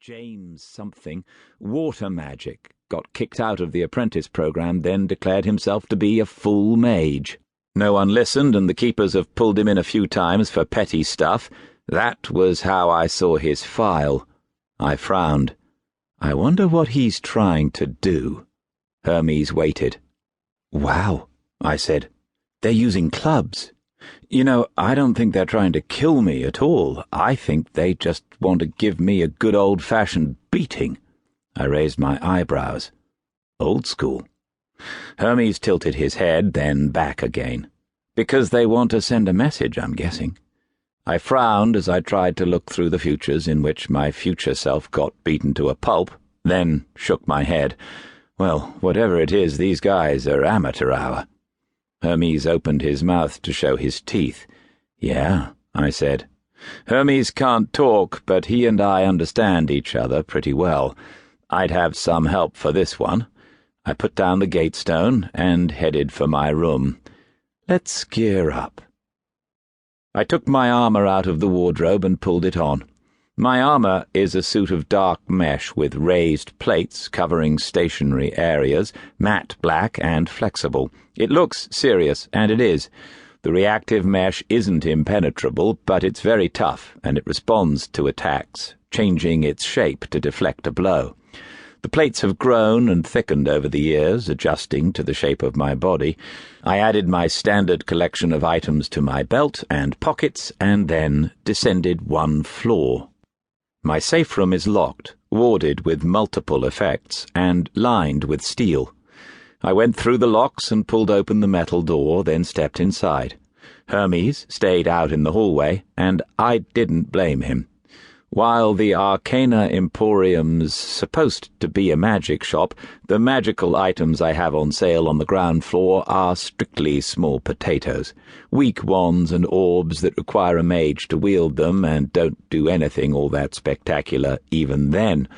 James something, water magic, got kicked out of the apprentice program, then declared himself to be a full mage. No one listened, and the keepers have pulled him in a few times for petty stuff. That was how I saw his file. I frowned. I wonder what he's trying to do. Hermes waited. Wow, I said. They're using clubs. You know, I don't think they're trying to kill me at all. I think they just want to give me a good old-fashioned beating. I raised my eyebrows. Old school. Hermes tilted his head, then back again. Because they want to send a message, I'm guessing. I frowned as I tried to look through the futures in which my future self got beaten to a pulp, then shook my head. Well, whatever it is, these guys are amateur hour. Hermes opened his mouth to show his teeth. Yeah, I said. Hermes can't talk, but he and I understand each other pretty well. I'd have some help for this one. I put down the gatestone and headed for my room. Let's gear up. I took my armor out of the wardrobe and pulled it on. My armor is a suit of dark mesh with raised plates covering stationary areas, matte black and flexible. It looks serious, and it is. The reactive mesh isn't impenetrable, but it's very tough, and it responds to attacks, changing its shape to deflect a blow. The plates have grown and thickened over the years, adjusting to the shape of my body. I added my standard collection of items to my belt and pockets, and then descended one floor. My safe room is locked, warded with multiple effects, and lined with steel. I went through the locks and pulled open the metal door, then stepped inside. Hermes stayed out in the hallway, and I didn't blame him. While the Arcana Emporium's supposed to be a magic shop, the magical items I have on sale on the ground floor are strictly small potatoes. Weak wands and orbs that require a mage to wield them and don't do anything all that spectacular even then.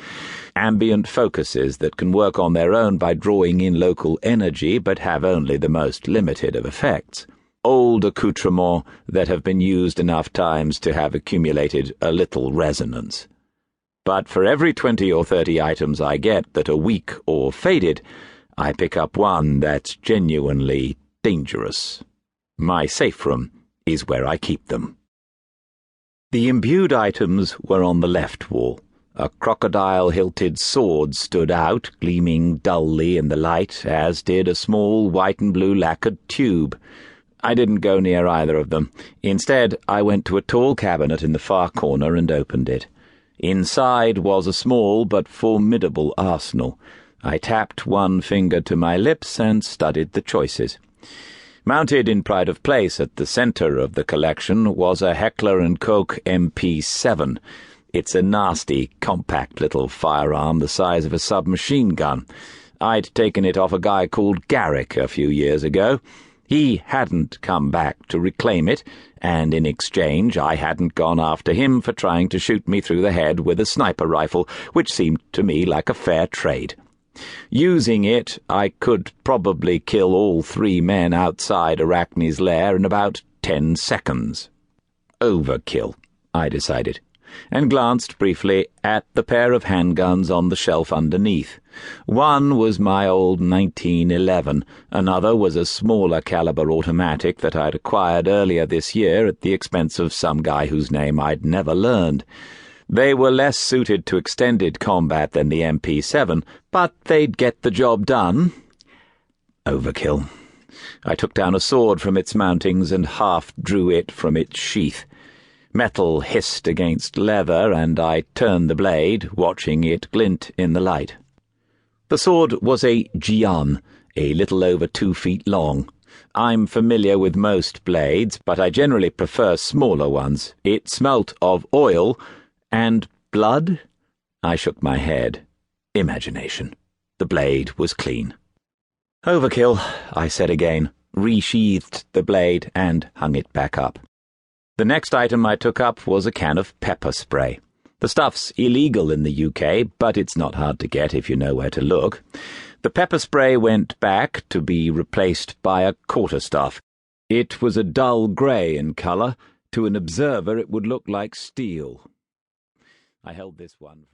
Ambient focuses that can work on their own by drawing in local energy but have only the most limited of effects. Old accoutrements that have been used enough times to have accumulated a little resonance. But for every 20 or 30 items I get that are weak or faded, I pick up one that's genuinely dangerous. My safe room is where I keep them. The imbued items were on the left wall. A crocodile-hilted sword stood out, gleaming dully in the light, as did a small white and blue lacquered tube. I didn't go near either of them. Instead, I went to a tall cabinet in the far corner and opened it. Inside was a small but formidable arsenal. I tapped one finger to my lips and studied the choices. Mounted in pride of place at the center of the collection was a Heckler & Koch MP7. It's a nasty, compact little firearm the size of a submachine gun. I'd taken it off a guy called Garrick a few years ago. He hadn't come back to reclaim it, and in exchange I hadn't gone after him for trying to shoot me through the head with a sniper rifle, which seemed to me like a fair trade. Using it, I could probably kill all 3 men outside Arachne's lair in about 10 seconds. Overkill, I decided, and glanced briefly at the pair of handguns on the shelf underneath. One was my old 1911, another was a smaller caliber automatic that I'd acquired earlier this year at the expense of some guy whose name I'd never learned. They were less suited to extended combat than the MP7, but they'd get the job done. Overkill. I took down a sword from its mountings and half drew it from its sheath. Metal hissed against leather, and I turned the blade, watching it glint in the light. The sword was a jian, a little over 2 feet long. I'm familiar with most blades, but I generally prefer smaller ones. It smelt of oil and blood. I shook my head. Imagination. The blade was clean. Overkill, I said again, resheathed the blade and hung it back up. The next item I took up was a can of pepper spray. The stuff's illegal in the UK, but it's not hard to get if you know where to look. The pepper spray went back to be replaced by a quarterstaff. It was a dull grey in colour. To an observer it would look like steel. I held this one.